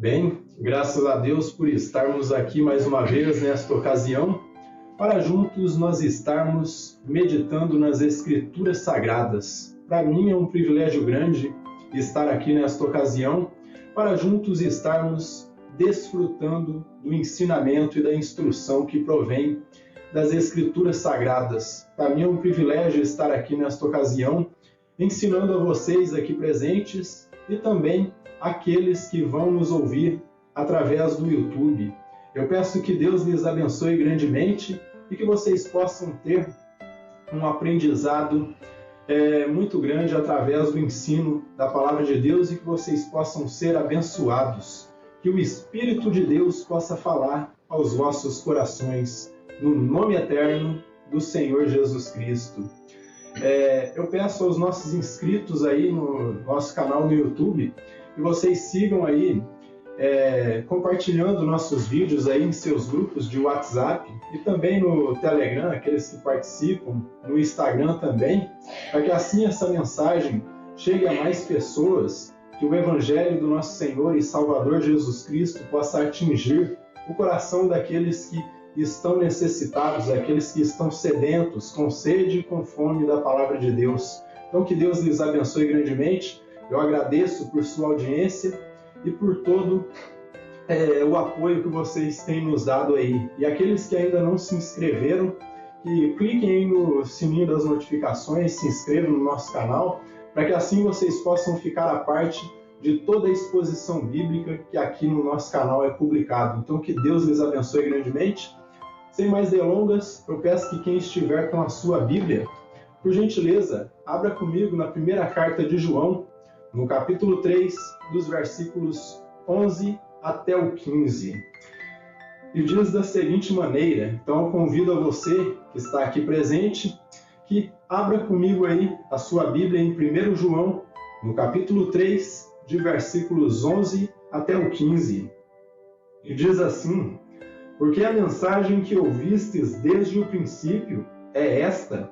Bem, graças a Deus por estarmos aqui mais uma vez nesta ocasião, para juntos nós estarmos meditando nas Escrituras Sagradas. Para mim é um privilégio grande estar aqui nesta ocasião, para juntos estarmos desfrutando do ensinamento e da instrução que provém das Escrituras Sagradas. Para mim é um privilégio estar aqui nesta ocasião, ensinando a vocês aqui presentes e também aqueles que vão nos ouvir através do YouTube. Eu peço que Deus lhes abençoe grandemente e que vocês possam ter um aprendizado muito grande através do ensino da Palavra de Deus e que vocês possam ser abençoados. Que o Espírito de Deus possa falar aos vossos corações, no nome eterno do Senhor Jesus Cristo. Eu peço aos nossos inscritos aí no nosso canal no YouTube que vocês sigam aí compartilhando nossos vídeos aí em seus grupos de WhatsApp e também no Telegram, aqueles que participam, no Instagram também, para que assim essa mensagem chegue a mais pessoas, que o Evangelho do nosso Senhor e Salvador Jesus Cristo possa atingir o coração daqueles que estão necessitados, aqueles que estão sedentos, com sede e com fome da Palavra de Deus. Então que Deus lhes abençoe grandemente. Eu agradeço por sua audiência e por todo o apoio que vocês têm nos dado aí. E aqueles que ainda não se inscreveram, que cliquem aí no sininho das notificações, se inscrevam no nosso canal, para que assim vocês possam ficar a parte de toda a exposição bíblica que aqui no nosso canal é publicado. Então que Deus lhes abençoe grandemente. Sem mais delongas, eu peço que quem estiver com a sua Bíblia, por gentileza, abra comigo na primeira carta de João, no capítulo 3, dos versículos 11 até o 15. E diz da seguinte maneira, então eu convido a você que está aqui presente, que abra comigo aí a sua Bíblia em 1 João, no capítulo 3, de versículos 11 até o 15. E diz assim: porque a mensagem que ouvistes desde o princípio é esta,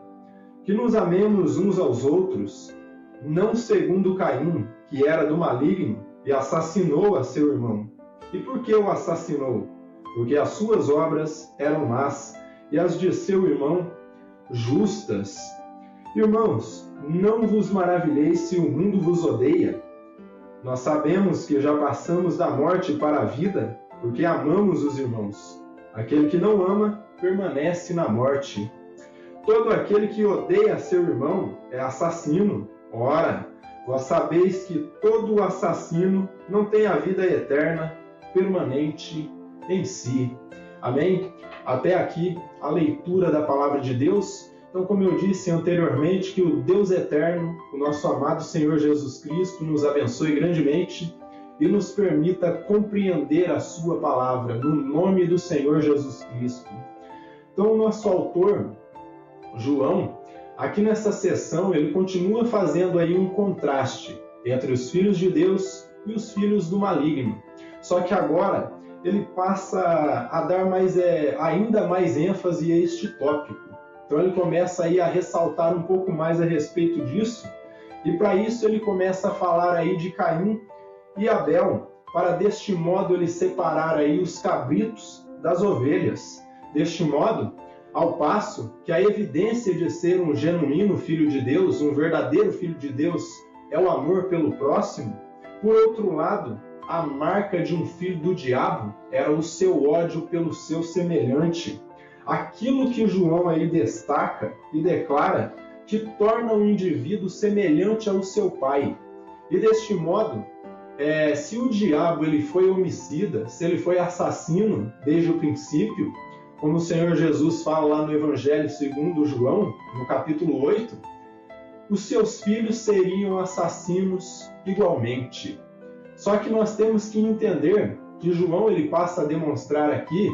que nos amemos uns aos outros, não segundo Caim, que era do maligno e assassinou a seu irmão. E por que o assassinou? Porque as suas obras eram más e as de seu irmão justas. Irmãos, não vos maravilheis se o mundo vos odeia. Nós sabemos que já passamos da morte para a vida, porque amamos os irmãos. Aquele que não ama, permanece na morte. Todo aquele que odeia seu irmão é assassino. Ora, vós sabeis que todo assassino não tem a vida eterna permanente em si. Amém? Até aqui a leitura da Palavra de Deus. Então, como eu disse anteriormente, que o Deus eterno, o nosso amado Senhor Jesus Cristo, nos abençoe grandemente e nos permita compreender a sua palavra, no nome do Senhor Jesus Cristo. Então, o nosso autor, João, aqui nessa sessão, ele continua fazendo aí um contraste entre os filhos de Deus e os filhos do maligno. Só que agora ele passa a dar ainda mais ênfase a este tópico. Então ele começa aí a ressaltar um pouco mais a respeito disso, e para isso ele começa a falar aí de Caim e Abel, para deste modo ele separar aí os cabritos das ovelhas. Deste modo, ao passo que a evidência de ser um genuíno filho de Deus, um verdadeiro filho de Deus, é o amor pelo próximo, por outro lado, a marca de um filho do diabo era o seu ódio pelo seu semelhante. Aquilo que João aí destaca e declara que torna o indivíduo semelhante ao seu pai. E deste modo, se o diabo ele foi homicida, se ele foi assassino desde o princípio, como o Senhor Jesus fala lá no Evangelho segundo João, no capítulo 8, os seus filhos seriam assassinos igualmente. Só que nós temos que entender que João ele passa a demonstrar aqui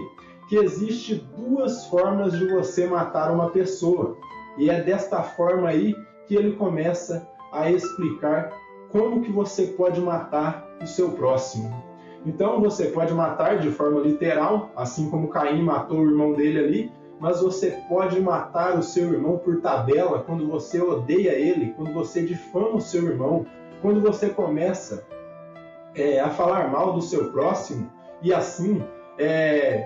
que existe duas formas de você matar uma pessoa. E é desta forma aí que ele começa a explicar como que você pode matar o seu próximo. Então você pode matar de forma literal, assim como Caim matou o irmão dele ali, mas você pode matar o seu irmão por tabela, quando você odeia ele, quando você difama o seu irmão, quando você começa a falar mal do seu próximo e assim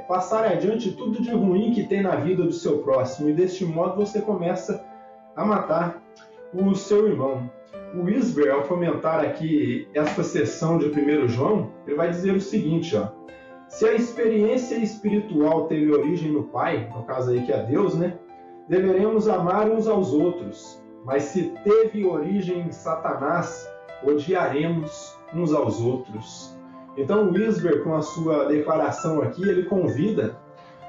passar adiante tudo de ruim que tem na vida do seu próximo. E deste modo você começa a matar o seu irmão. O Wisber, ao comentar aqui esta seção de 1 João, ele vai dizer o seguinte, ó: se a experiência espiritual teve origem no Pai, no caso aí que é Deus, né, deveremos amar uns aos outros. Mas se teve origem em Satanás, odiaremos uns aos outros. Então o Wisber, com a sua declaração aqui, ele convida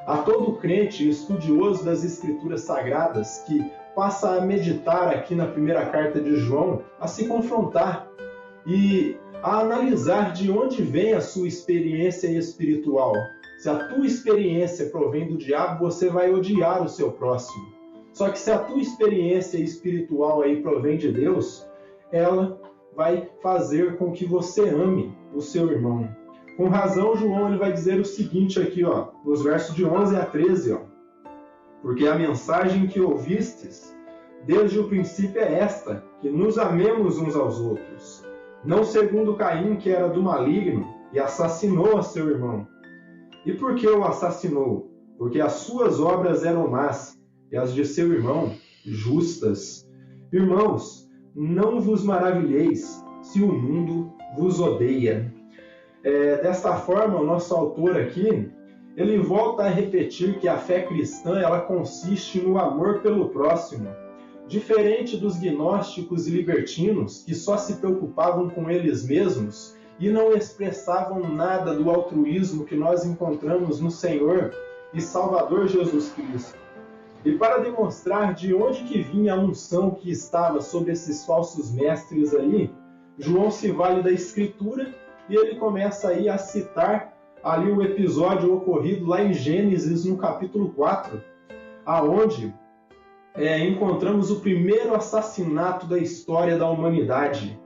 a todo crente estudioso das Escrituras Sagradas que passa a meditar aqui na primeira carta de João, a se confrontar e a analisar de onde vem a sua experiência espiritual. Se a tua experiência provém do diabo, você vai odiar o seu próximo. Só que se a tua experiência espiritual aí provém de Deus, ela vai fazer com que você ame o seu irmão. Com razão, João ele vai dizer o seguinte aqui, ó, nos versos de 11 a 13, ó: porque a mensagem que ouvistes desde o princípio é esta, que nos amemos uns aos outros, não segundo Caim, que era do maligno, e assassinou a seu irmão. E por que o assassinou? Porque as suas obras eram más, e as de seu irmão justas. Irmãos, não vos maravilheis se o mundo vos odeia. Desta forma, o nosso autor aqui, ele volta a repetir que a fé cristã ela consiste no amor pelo próximo. Diferente dos gnósticos e libertinos, que só se preocupavam com eles mesmos e não expressavam nada do altruísmo que nós encontramos no Senhor e Salvador Jesus Cristo. E para demonstrar de onde que vinha a unção que estava sobre esses falsos mestres aí, João se vale da Escritura e ele começa aí a citar ali o episódio ocorrido lá em Gênesis, no capítulo 4, aonde encontramos o primeiro assassinato da história da humanidade,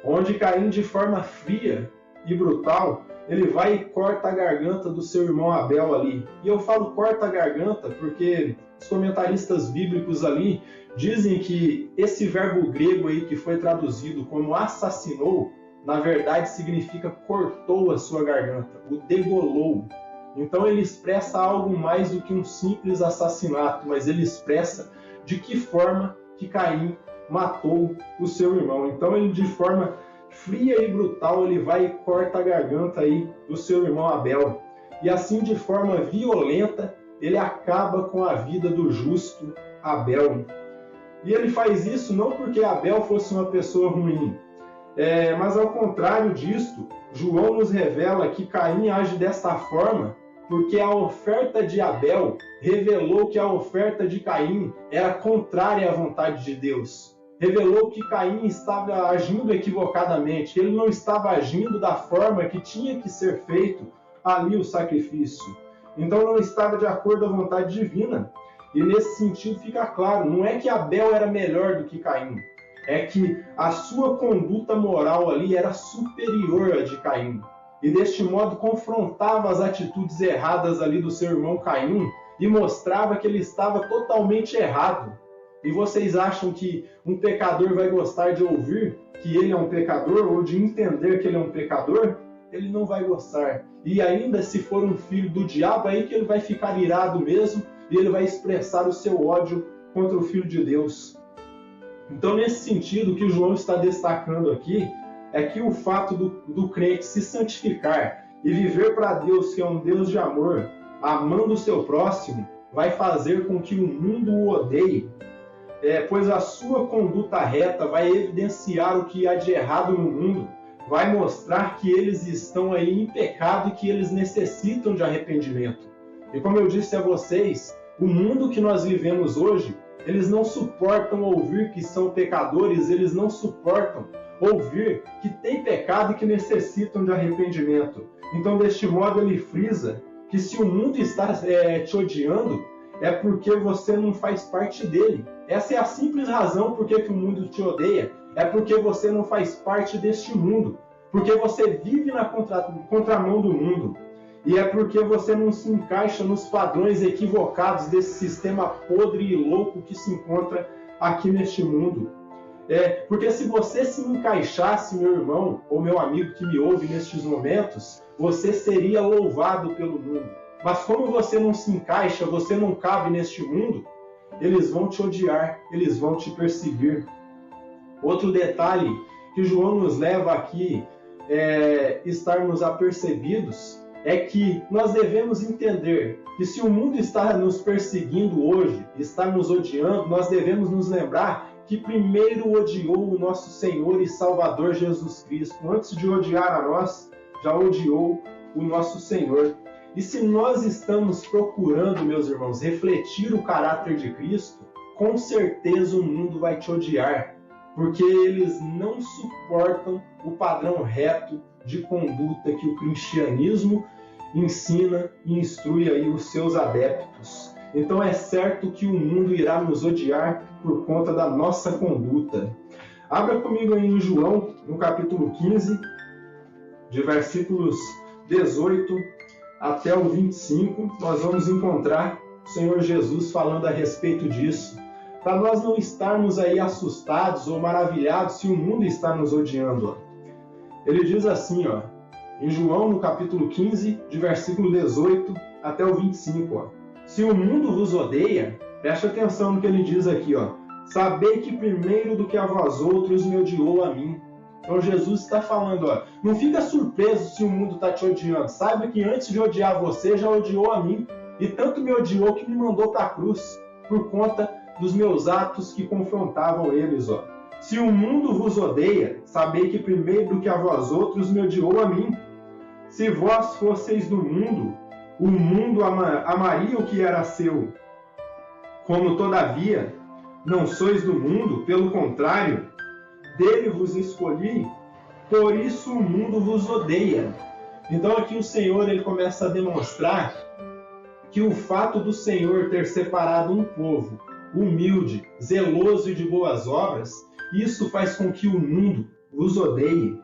onde Caim, de forma fria e brutal, ele vai e corta a garganta do seu irmão Abel ali. E eu falo corta a garganta porque os comentaristas bíblicos ali dizem que esse verbo grego aí que foi traduzido como assassinou, na verdade significa cortou a sua garganta, o degolou. Então ele expressa algo mais do que um simples assassinato, mas ele expressa de que forma que Caim matou o seu irmão. Então ele, de forma fria e brutal, ele vai e corta a garganta aí do seu irmão Abel. E assim, de forma violenta, ele acaba com a vida do justo Abel. E ele faz isso não porque Abel fosse uma pessoa ruim, mas ao contrário disto, João nos revela que Caim age desta forma porque a oferta de Abel revelou que a oferta de Caim era contrária à vontade de Deus. Revelou que Caim estava agindo equivocadamente, ele não estava agindo da forma que tinha que ser feito ali o sacrifício. Então não estava de acordo à vontade divina. E nesse sentido fica claro, não é que Abel era melhor do que Caim, é que a sua conduta moral ali era superior à de Caim. E deste modo confrontava as atitudes erradas ali do seu irmão Caim e mostrava que ele estava totalmente errado. E vocês acham que um pecador vai gostar de ouvir que ele é um pecador ou de entender que ele é um pecador? Ele não vai gostar. E ainda se for um filho do diabo, aí que ele vai ficar irado mesmo e ele vai expressar o seu ódio contra o Filho de Deus. Então, nesse sentido, o que o João está destacando aqui é que o fato do crente se santificar e viver para Deus, que é um Deus de amor, amando o seu próximo, vai fazer com que o mundo o odeie, pois a sua conduta reta vai evidenciar o que há de errado no mundo, vai mostrar que eles estão aí em pecado e que eles necessitam de arrependimento. E como eu disse a vocês, o mundo que nós vivemos hoje, eles não suportam ouvir que são pecadores, eles não suportam ouvir que tem pecado e que necessitam de arrependimento. Então, deste modo, ele frisa que se o mundo está te odiando, é porque você não faz parte dele. Essa é a simples razão por que o mundo te odeia. É porque você não faz parte deste mundo. Porque você vive na contramão do mundo. E é porque você não se encaixa nos padrões equivocados desse sistema podre e louco que se encontra aqui neste mundo. Porque se você se encaixasse, meu irmão ou meu amigo que me ouve nestes momentos, você seria louvado pelo mundo. Mas como você não se encaixa, você não cabe neste mundo, eles vão te odiar, eles vão te perseguir. Outro detalhe que João nos leva aqui estarmos apercebidos é que nós devemos entender que se o mundo está nos perseguindo hoje, está nos odiando, nós devemos nos lembrar que primeiro odiou o nosso Senhor e Salvador Jesus Cristo. Antes de odiar a nós, já odiou o nosso Senhor. E se nós estamos procurando, meus irmãos, refletir o caráter de Cristo, com certeza o mundo vai te odiar, porque eles não suportam o padrão reto de conduta que o cristianismo ensina e instrui aí os seus adeptos. Então é certo que o mundo irá nos odiar por conta da nossa conduta. Abra comigo aí em João, no capítulo 15, de versículos 18 até o 25, nós vamos encontrar o Senhor Jesus falando a respeito disso, para nós não estarmos aí assustados ou maravilhados se o mundo está nos odiando. Ele diz assim, em João, no capítulo 15, de versículo 18 até o 25, se o mundo vos odeia, preste atenção no que ele diz aqui, sabei que primeiro do que a vós outros me odiou a mim. Então Jesus está falando, não fica surpreso se o mundo está te odiando. Saiba que antes de odiar você, já odiou a mim. E tanto me odiou que me mandou para a cruz, por conta dos meus atos que confrontavam eles. Se o mundo vos odeia, sabei que primeiro do que a vós outros me odiou a mim. Se vós fosseis do mundo, o mundo amaria o que era seu. Como todavia não sois do mundo, pelo contrário, dele vos escolhi, por isso o mundo vos odeia. Então aqui o Senhor ele começa a demonstrar que o fato do Senhor ter separado um povo humilde, zeloso e de boas obras, isso faz com que o mundo vos odeie.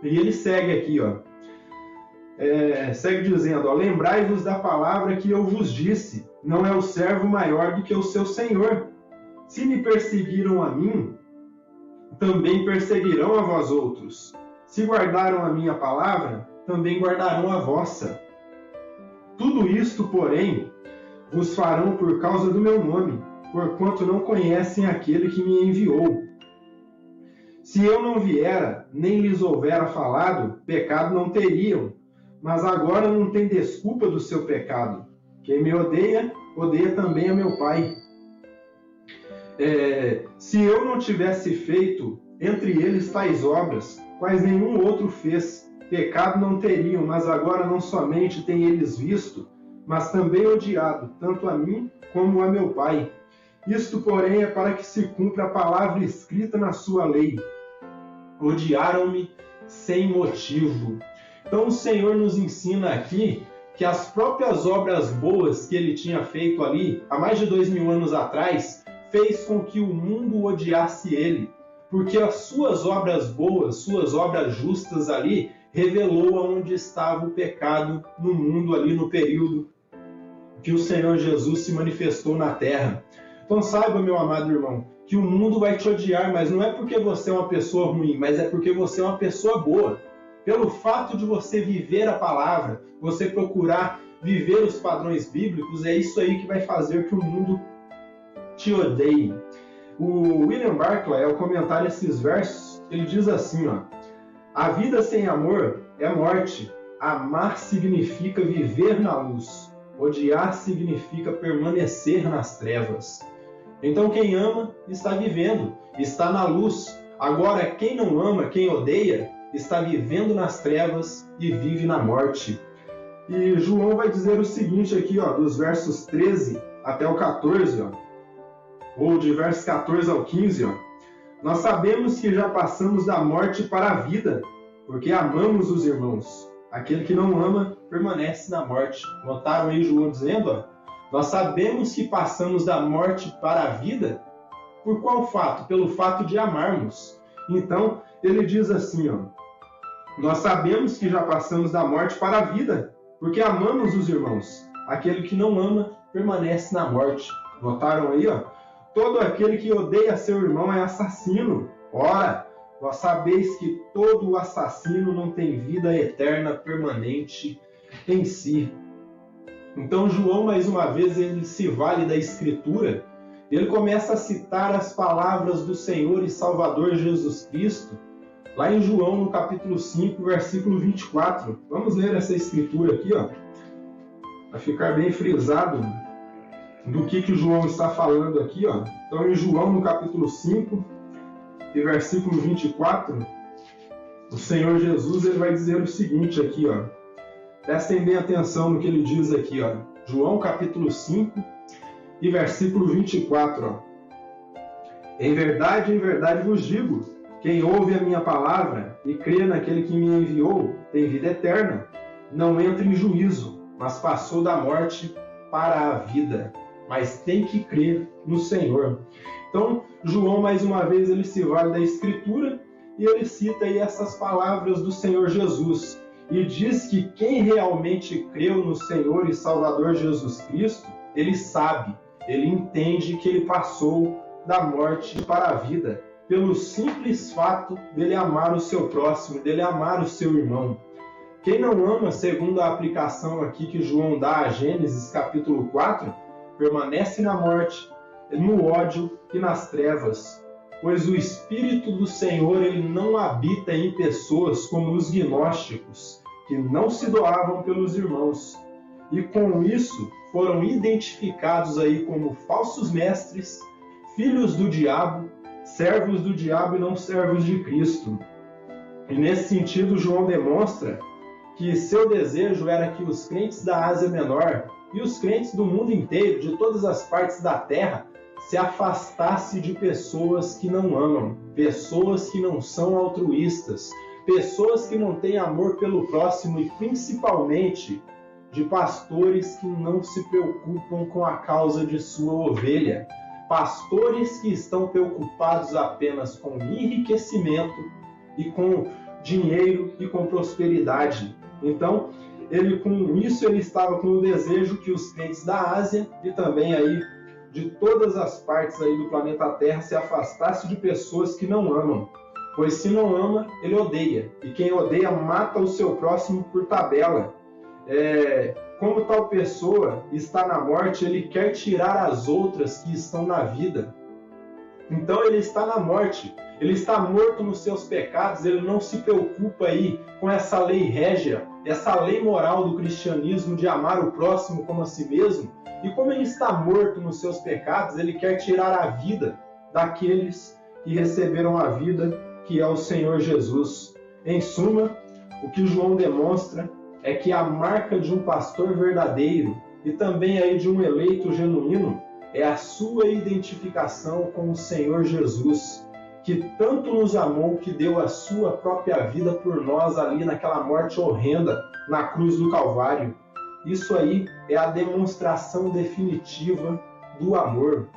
E ele segue aqui, segue dizendo, lembrai-vos da palavra que eu vos disse, não é o servo maior do que o seu senhor. Se me perseguiram a mim, também perseguirão a vós outros. Se guardaram a minha palavra, também guardarão a vossa. Tudo isto, porém, vos farão por causa do meu nome, porquanto não conhecem aquele que me enviou. Se eu não viera, nem lhes houvera falado, pecado não teriam, mas agora não tem desculpa do seu pecado. Quem me odeia, odeia também a meu Pai. Se eu não tivesse feito entre eles tais obras, quais nenhum outro fez, pecado não teriam, mas agora não somente têm eles visto, mas também odiado, tanto a mim como a meu Pai. Isto, porém, é para que se cumpra a palavra escrita na sua lei. Odiaram-me sem motivo. Então o Senhor nos ensina aqui que as próprias obras boas que ele tinha feito ali, há mais de 2000 anos atrás, fez com que o mundo odiasse ele, porque as suas obras boas, suas obras justas ali, revelou aonde estava o pecado no mundo ali no período que o Senhor Jesus se manifestou na terra. Então saiba, meu amado irmão, que o mundo vai te odiar, mas não é porque você é uma pessoa ruim, mas é porque você é uma pessoa boa. Pelo fato de você viver a palavra, você procurar viver os padrões bíblicos, é isso aí que vai fazer que o mundo te odeie. O William Barclay, ao comentar esses versos, ele diz assim, a vida sem amor é morte. Amar significa viver na luz. Odiar significa permanecer nas trevas. Então quem ama está vivendo, está na luz. Agora quem não ama, quem odeia, está vivendo nas trevas e vive na morte. E João vai dizer o seguinte aqui, dos versos 13 até o 14, ou de versos 14 ao 15, nós sabemos que já passamos da morte para a vida, porque amamos os irmãos. Aquele que não ama permanece na morte. Notaram aí João dizendo, nós sabemos que passamos da morte para a vida. Por qual fato? Pelo fato de amarmos. Então, ele diz assim, nós sabemos que já passamos da morte para a vida, porque amamos os irmãos. Aquele que não ama permanece na morte. Notaram aí, todo aquele que odeia seu irmão é assassino. Ora, vós sabeis que todo assassino não tem vida eterna permanente em si. Então João, mais uma vez, ele se vale da Escritura. Ele começa a citar as palavras do Senhor e Salvador Jesus Cristo, lá em João, no capítulo 5, versículo 24. Vamos ler essa Escritura aqui, para ficar bem frisado do que João está falando aqui. Então, em João, no capítulo 5, e versículo 24, o Senhor Jesus ele vai dizer o seguinte aqui, prestem bem atenção no que ele diz aqui, João capítulo 5 e versículo 24, em verdade vos digo, quem ouve a minha palavra e crê naquele que me enviou, tem vida eterna, não entra em juízo, mas passou da morte para a vida, mas tem que crer no Senhor. Então, João, mais uma vez, ele se vale da Escritura e ele cita aí essas palavras do Senhor Jesus. E diz que quem realmente creu no Senhor e Salvador Jesus Cristo, ele sabe, ele entende que ele passou da morte para a vida, pelo simples fato dele amar o seu próximo, dele amar o seu irmão. Quem não ama, segundo a aplicação aqui que João dá a Gênesis capítulo 4, permanece na morte, no ódio e nas trevas, pois o Espírito do Senhor ele não habita em pessoas como os gnósticos, que não se doavam pelos irmãos, e com isso foram identificados aí como falsos mestres, filhos do diabo, servos do diabo e não servos de Cristo. E nesse sentido, João demonstra que seu desejo era que os crentes da Ásia Menor e os crentes do mundo inteiro, de todas as partes da terra, se afastasse de pessoas que não amam, pessoas que não são altruístas, pessoas que não têm amor pelo próximo e principalmente de pastores que não se preocupam com a causa de sua ovelha, pastores que estão preocupados apenas com enriquecimento e com dinheiro e com prosperidade. Então, com isso ele estava com o desejo que os crentes da Ásia e também aí de todas as partes aí do planeta Terra se afastasse de pessoas que não amam, pois se não ama, ele odeia, e quem odeia mata o seu próximo por tabela. Como tal pessoa está na morte, ele quer tirar as outras que estão na vida. Então ele está na morte, ele está morto nos seus pecados, ele não se preocupa aí com essa lei régia, essa lei moral do cristianismo de amar o próximo como a si mesmo. E como ele está morto nos seus pecados, ele quer tirar a vida daqueles que receberam a vida, que é o Senhor Jesus. Em suma, o que João demonstra é que a marca de um pastor verdadeiro e também aí de um eleito genuíno é a sua identificação com o Senhor Jesus, que tanto nos amou que deu a sua própria vida por nós ali naquela morte horrenda na cruz do Calvário. Isso aí é a demonstração definitiva do amor,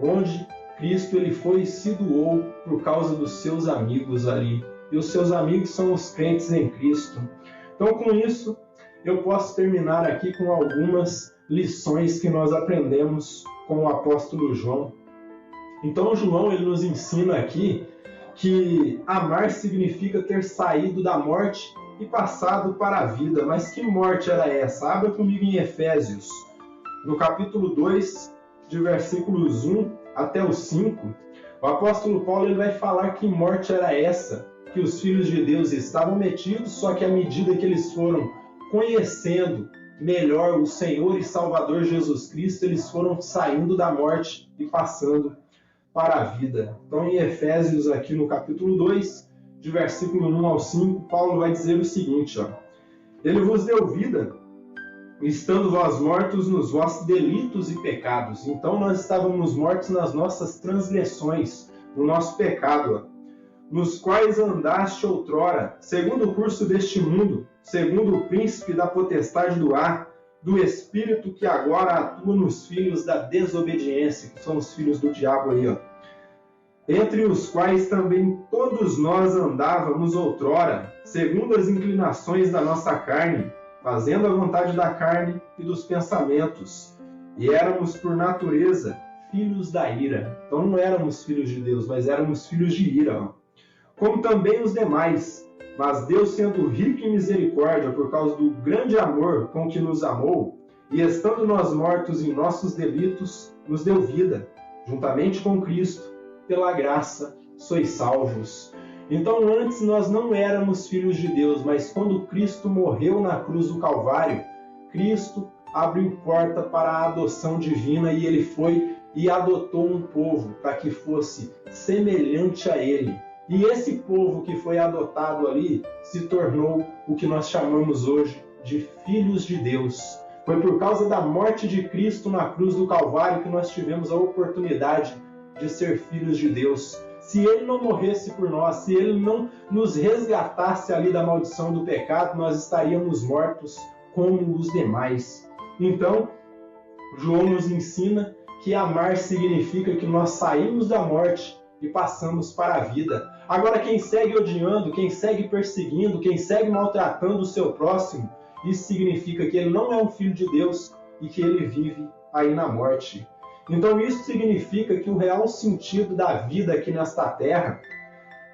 onde Cristo ele foi e se doou por causa dos seus amigos ali. E os seus amigos são os crentes em Cristo. Então, com isso, eu posso terminar aqui com algumas lições que nós aprendemos com o apóstolo João. Então, João ele nos ensina aqui que amar significa ter saído da morte e passado para a vida. Mas que morte era essa? Abra comigo em Efésios, no capítulo 2, de versículos 1 até o 5. O apóstolo Paulo ele vai falar que morte era essa que os filhos de Deus estavam metidos, só que à medida que eles foram conhecendo melhor o Senhor e Salvador Jesus Cristo, eles foram saindo da morte e passando para a vida. Então, em Efésios, aqui no capítulo 2, de versículo 1 ao 5, Paulo vai dizer o seguinte, Ele vos deu vida, estando vós mortos nos vossos delitos e pecados. Então, nós estávamos mortos nas nossas transgressões, no nosso pecado, nos quais andaste outrora, segundo o curso deste mundo, segundo o príncipe da potestade do ar, do espírito que agora atua nos filhos da desobediência, que são os filhos do diabo aí, entre os quais também todos nós andávamos outrora, segundo as inclinações da nossa carne, fazendo a vontade da carne e dos pensamentos, e éramos por natureza filhos da ira. Então não éramos filhos de Deus, mas éramos filhos de ira. Como também os demais. Mas Deus, sendo rico em misericórdia, por causa do grande amor com que nos amou, e estando nós mortos em nossos delitos, nos deu vida, juntamente com Cristo, pela graça sois salvos. Então antes nós não éramos filhos de Deus, mas quando Cristo morreu na cruz do Calvário, Cristo abriu porta para a adoção divina e ele foi e adotou um povo para que fosse semelhante a ele. E esse povo que foi adotado ali se tornou o que nós chamamos hoje de filhos de Deus. Foi por causa da morte de Cristo na cruz do Calvário que nós tivemos a oportunidade de ser filhos de Deus. Se ele não morresse por nós, se ele não nos resgatasse ali da maldição do pecado, nós estaríamos mortos como os demais. Então, João nos ensina que amar significa que nós saímos da morte e passamos para a vida. Agora, quem segue odiando, quem segue perseguindo, quem segue maltratando o seu próximo, isso significa que ele não é um filho de Deus e que ele vive aí na morte. Então, isso significa que o real sentido da vida aqui nesta terra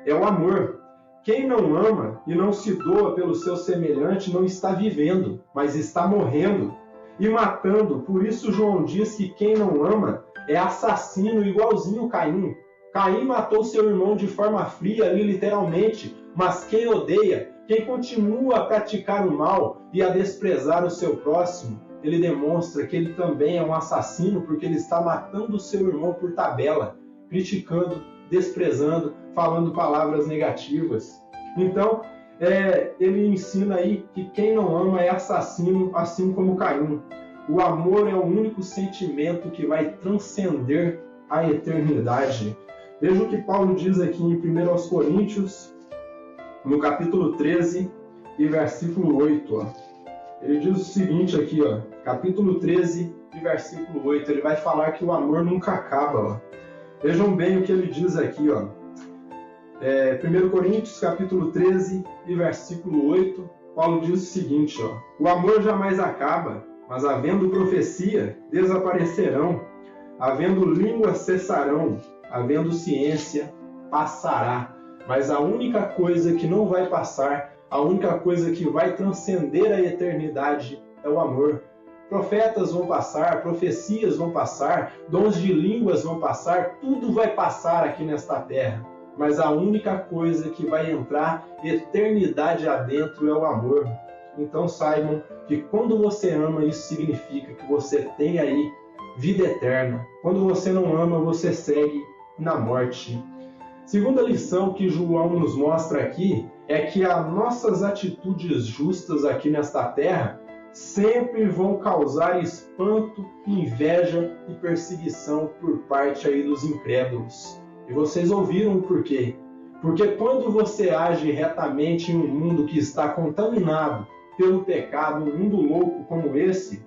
é o amor. Quem não ama e não se doa pelo seu semelhante não está vivendo, mas está morrendo e matando. Por isso João diz que quem não ama é assassino, igualzinho Caim. Caim matou seu irmão de forma fria, ali literalmente, mas quem odeia, quem continua a praticar o mal e a desprezar o seu próximo, ele demonstra que ele também é um assassino, porque ele está matando o seu irmão por tabela, criticando, desprezando, falando palavras negativas. Então, ele ensina aí que quem não ama é assassino, assim como Caim. O amor é o único sentimento que vai transcender a eternidade. Veja o que Paulo diz aqui em 1 Coríntios, no capítulo 13 e versículo 8. Ó. Ele diz o seguinte aqui, ó, capítulo 13 e versículo 8. Ele vai falar que o amor nunca acaba. Ó. Vejam bem o que ele diz aqui. Ó. 1 Coríntios, capítulo 13 e versículo 8. Paulo diz o seguinte, ó, o amor jamais acaba, mas havendo profecia, desaparecerão, havendo língua, cessarão, havendo ciência, passará. Mas a única coisa que não vai passar, a única coisa que vai transcender a eternidade é o amor. Profetas vão passar, profecias vão passar, dons de línguas vão passar, tudo vai passar aqui nesta terra. Mas a única coisa que vai entrar eternidade adentro é o amor. Então saibam que quando você ama, isso significa que você tem aí vida eterna. Quando você não ama, você segue na morte. Segunda lição que João nos mostra aqui é que as nossas atitudes justas aqui nesta terra sempre vão causar espanto, inveja e perseguição por parte aí dos incrédulos. E vocês ouviram o porquê? Porque quando você age retamente em um mundo que está contaminado pelo pecado, um mundo louco como esse,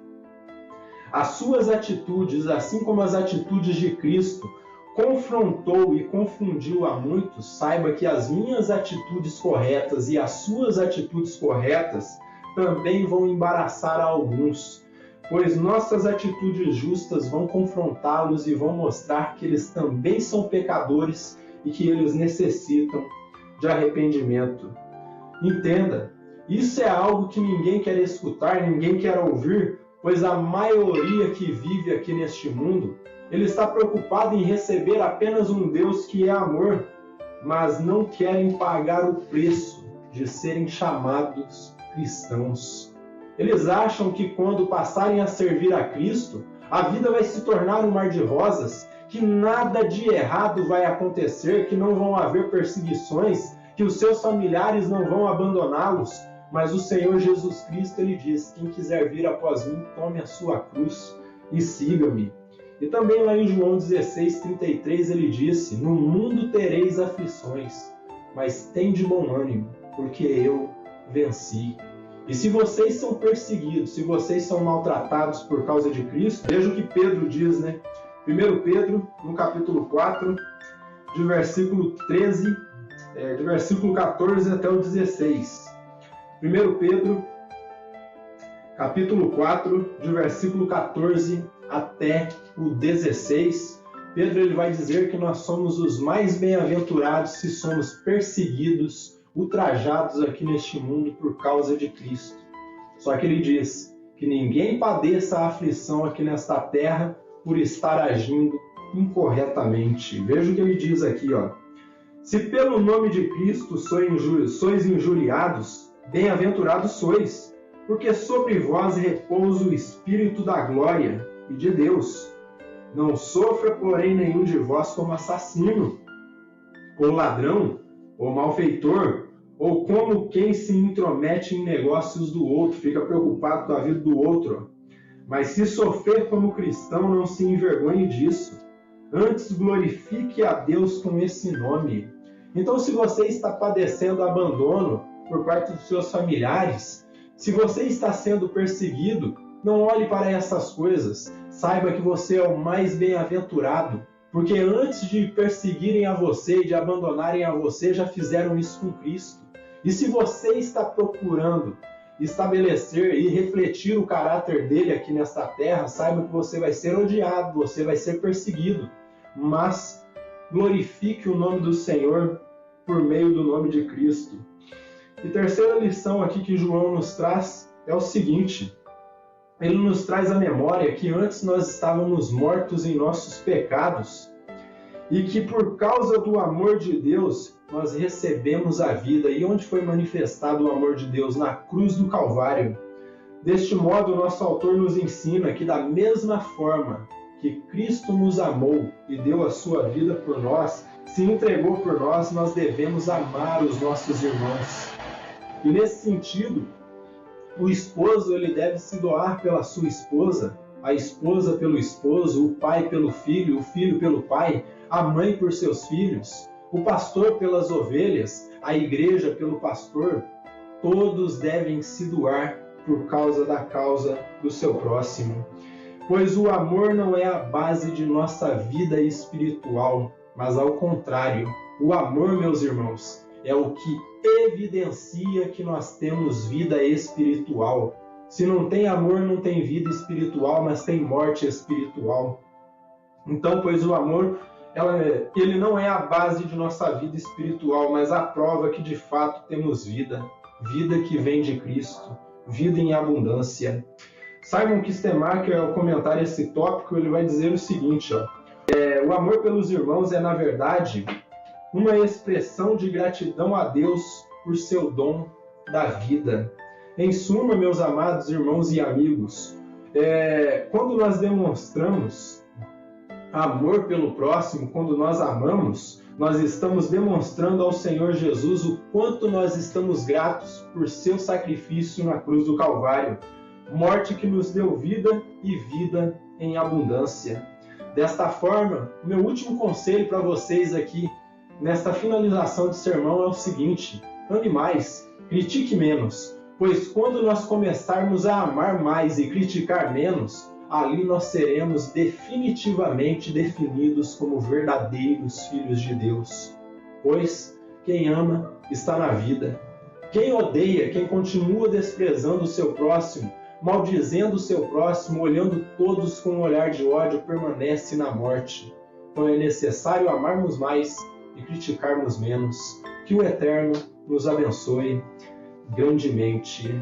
as suas atitudes, assim como as atitudes de Cristo, confrontou e confundiu a muitos. Saiba que as minhas atitudes corretas e as suas atitudes corretas também vão embaraçar a alguns, pois nossas atitudes justas vão confrontá-los e vão mostrar que eles também são pecadores e que eles necessitam de arrependimento. Entenda, isso é algo que ninguém quer escutar, ninguém quer ouvir, pois a maioria que vive aqui neste mundo, ele está preocupado em receber apenas um Deus que é amor, mas não querem pagar o preço de serem chamados cristãos. Eles acham que quando passarem a servir a Cristo, a vida vai se tornar um mar de rosas, que nada de errado vai acontecer, que não vão haver perseguições, que os seus familiares não vão abandoná-los. Mas o Senhor Jesus Cristo, ele diz, quem quiser vir após mim, tome a sua cruz e siga-me. E também lá em João 16:33 ele disse, no mundo tereis aflições, mas tende bom ânimo, porque eu venci. E se vocês são perseguidos, se vocês são maltratados por causa de Cristo, veja o que Pedro diz, né? 1 Pedro, no capítulo 4, de versículo 13, de versículo 14 até o 16. 1 Pedro, capítulo 4, de versículo 14 até o 16, Pedro ele vai dizer que nós somos os mais bem-aventurados se somos perseguidos, ultrajados aqui neste mundo por causa de Cristo. Só que ele diz que ninguém padeça a aflição aqui nesta terra por estar agindo incorretamente. Veja o que ele diz aqui, ó. Se pelo nome de Cristo sois injuriados, bem-aventurados sois, porque sobre vós repousa o Espírito da glória e de Deus. Não sofra, porém, nenhum de vós como assassino, ou ladrão, ou malfeitor, ou como quem se intromete em negócios do outro, fica preocupado com a vida do outro. Mas se sofrer como cristão, não se envergonhe disso. Antes glorifique a Deus com esse nome. Então, se você está padecendo abandono por parte dos seus familiares, se você está sendo perseguido, não olhe para essas coisas. Saiba que você é o mais bem-aventurado, porque antes de perseguirem a você e de abandonarem a você, já fizeram isso com Cristo. E se você está procurando estabelecer e refletir o caráter dele aqui nesta terra, saiba que você vai ser odiado, você vai ser perseguido, mas glorifique o nome do Senhor por meio do nome de Cristo. E terceira lição aqui que João nos traz é o seguinte: ele nos traz a memória que antes nós estávamos mortos em nossos pecados e que por causa do amor de Deus nós recebemos a vida. E onde foi manifestado o amor de Deus? Na cruz do Calvário. Deste modo, o nosso autor nos ensina que da mesma forma que Cristo nos amou e deu a sua vida por nós, se entregou por nós, nós devemos amar os nossos irmãos. E nesse sentido, o esposo ele deve se doar pela sua esposa, a esposa pelo esposo, o pai pelo filho, o filho pelo pai, a mãe por seus filhos, o pastor pelas ovelhas, a igreja pelo pastor. Todos devem se doar por causa da causa do seu próximo. Pois o amor não é a base de nossa vida espiritual, mas ao contrário, o amor, meus irmãos, é o que evidencia que nós temos vida espiritual. Se não tem amor, não tem vida espiritual, mas tem morte espiritual. Então, pois o amor, ele não é a base de nossa vida espiritual, mas a prova que de fato temos vida, vida que vem de Cristo, vida em abundância. Simon Kistemaker, ao comentar esse tópico, ele vai dizer o seguinte, ó, o amor pelos irmãos é, na verdade, uma expressão de gratidão a Deus por seu dom da vida. Em suma, meus amados irmãos e amigos, quando nós demonstramos amor pelo próximo, quando nós amamos, nós estamos demonstrando ao Senhor Jesus o quanto nós estamos gratos por seu sacrifício na cruz do Calvário, morte que nos deu vida e vida em abundância. Desta forma, o meu último conselho para vocês aqui, nesta finalização de sermão, é o seguinte: ame mais, critique menos, pois quando nós começarmos a amar mais e criticar menos, ali nós seremos definitivamente definidos como verdadeiros filhos de Deus. Pois quem ama está na vida. Quem odeia, quem continua desprezando o seu próximo, maldizendo o seu próximo, olhando todos com um olhar de ódio, permanece na morte. Então é necessário amarmos mais e criticarmos menos. Que o Eterno nos abençoe grandemente.